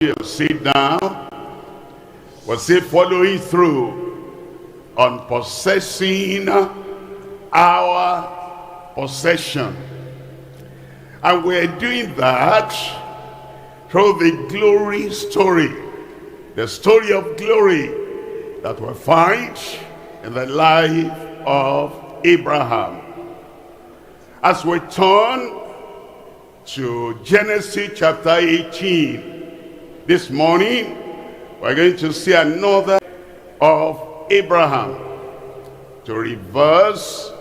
You sit down. We're still following through on possessing our possession. And we're doing that through the glory story. The story of glory that we find in the life of Abraham. As we turn to Genesis chapter 18, this morning we're going to see another of Abraham to reverse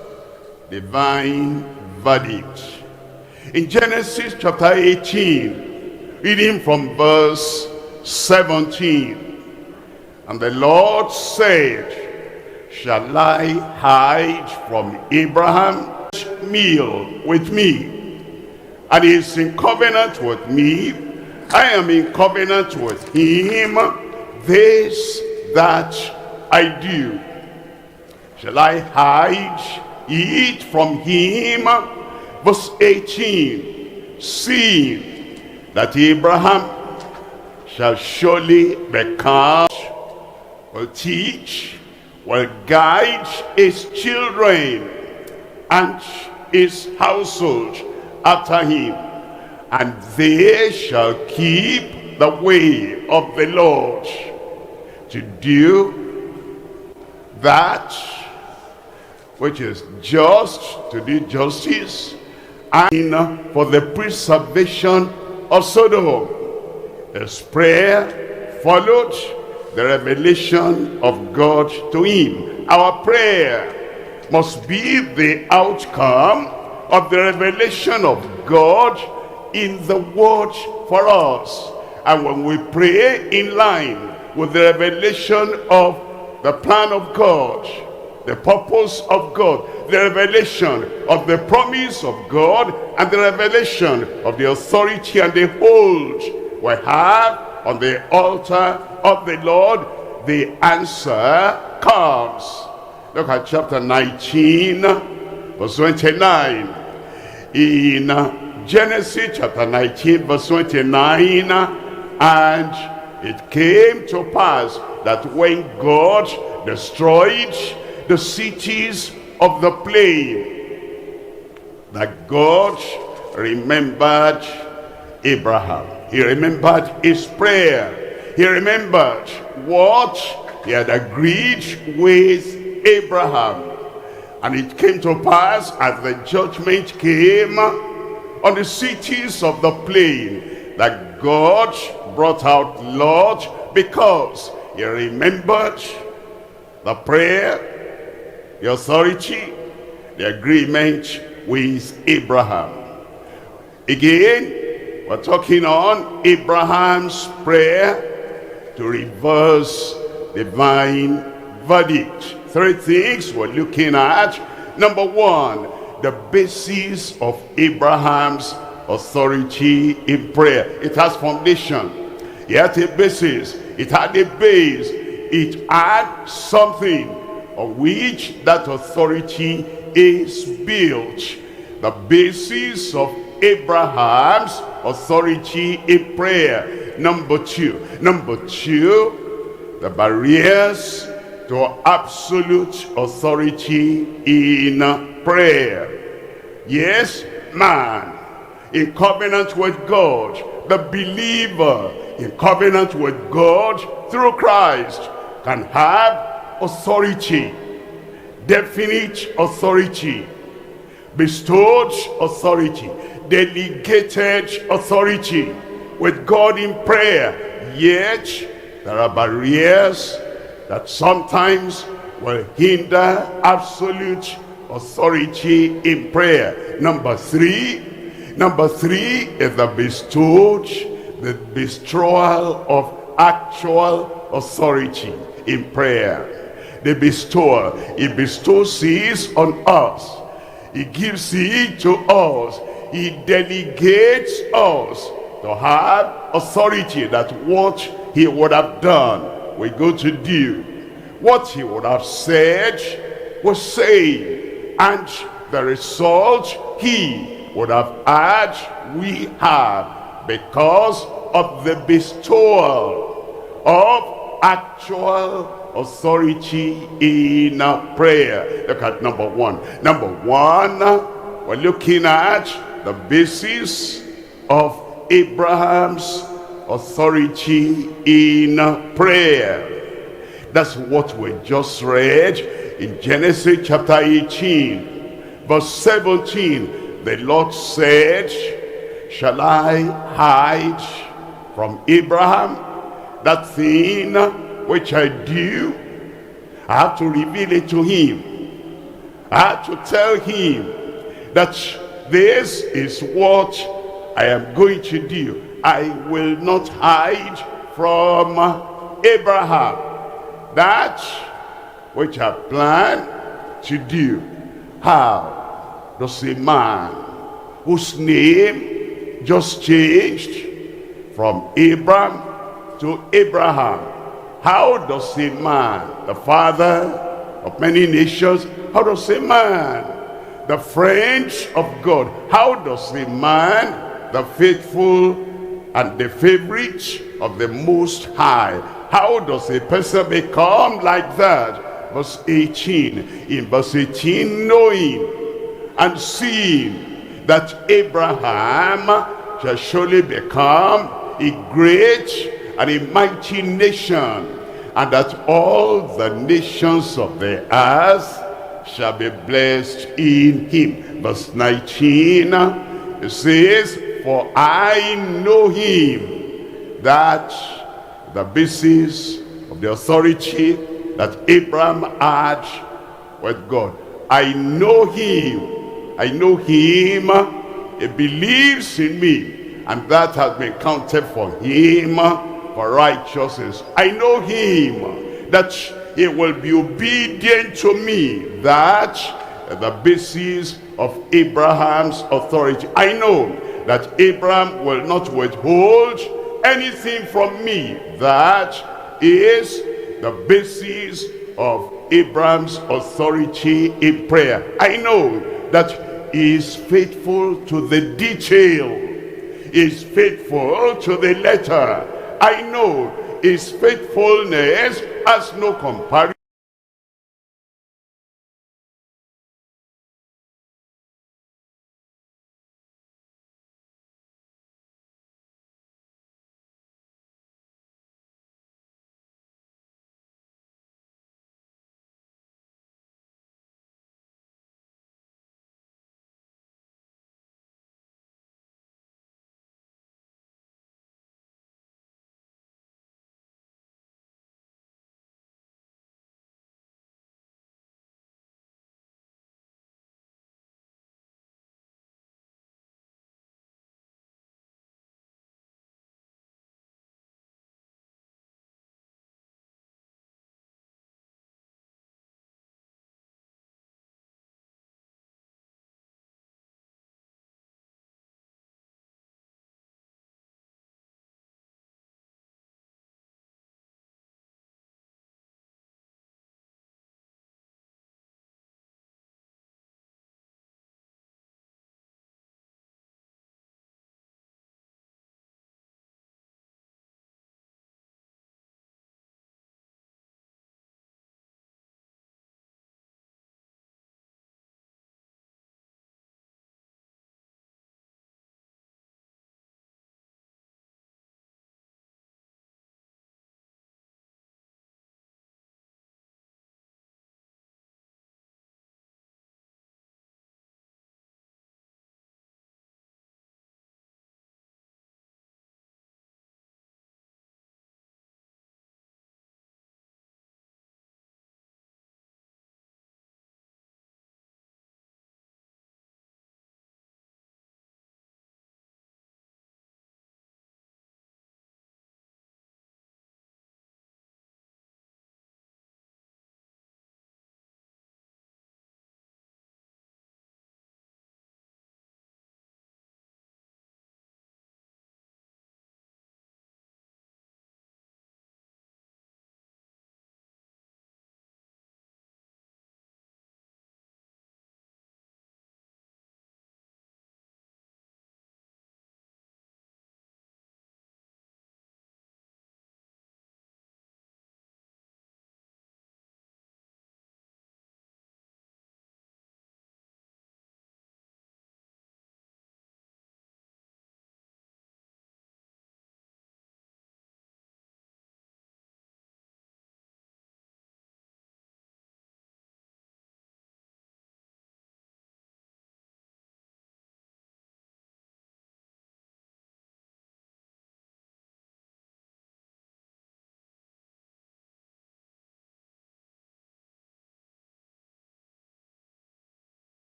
divine verdict. In Genesis chapter 18, reading from verse 17, and the Lord said, shall I hide from Abraham meal with me? And he is in covenant with me, I am in covenant with him, this that I do. Shall I hide it from him? Verse 18, seeing that Abraham shall surely become, will teach, will guide his children and his household after him, and they shall keep the way of the Lord to do that which is just, to do justice, and for the preservation of Sodom. His prayer followed the revelation of God to him. Our prayer must be the outcome of the revelation of God in the word for us. And when we pray in line with the revelation of the plan of God, the purpose of God, the revelation of the promise of God, and the revelation of the authority and the hold we have on the altar of the Lord, the answer comes. Look at chapter 19, verse 29. In Genesis chapter 19, verse 29, and it came to pass that when God destroyed the cities of the plain, that God remembered Abraham. He remembered his prayer. He remembered what he had agreed with Abraham. And it came to pass as the judgment came on the cities of the plain, that God brought out Lot, because he remembered the prayer, the authority, the agreement with Abraham. Again, we're talking on Abraham's prayer to reverse divine verdict. Three things we're looking at. Number one, the basis of Abraham's authority in prayer. It has foundation. It had a basis. It had a base. It had something on which that authority is built. The basis of Abraham's authority in prayer. Number two, the barriers to absolute authority in prayer. Yes, man in covenant with God, the believer in covenant with God through Christ, can have authority, definite authority, bestowed authority, delegated authority with God in prayer. Yet there are barriers that sometimes will hinder absolute authority in prayer. Number three is the bestowal of actual authority in prayer. The bestowal, he bestows it on us. He gives it to us. He delegates us to have authority, that what he would have done, we go to do. What he would have said, we say. And the result he would have had, we have. Because of the bestowal of actual authority in prayer. Look at number one. Number one, we're looking at the basis of Abraham's authority in prayer. That's what we just read in Genesis chapter 18, verse 17. The Lord said, shall I hide from Abraham that thing which I do? I have to reveal it to him. I have to tell him that this is what I am going to do. I will not hide from Abraham that which I plan to do. How does a man whose name just changed from Abram to Abraham, how does a man, the father of many nations, how does a man, the friend of God, how does a man, the faithful and the favorite of the Most High, how does a person become like that? Verse 18. In verse 18, knowing and seeing that Abraham shall surely become a great and a mighty nation, and that all the nations of the earth shall be blessed in him. Verse 19, it says, for I know him, that the basis of the authority that Abraham had with God. I know him. I know him. He believes in me, and that has been counted for him for righteousness. I know him, that he will be obedient to me. That the basis of Abraham's authority. I know that Abraham will not withhold anything from me. That is the basis of Abraham's authority in prayer. I know that he is faithful to the detail. He is faithful to the letter. I know his faithfulness has no comparison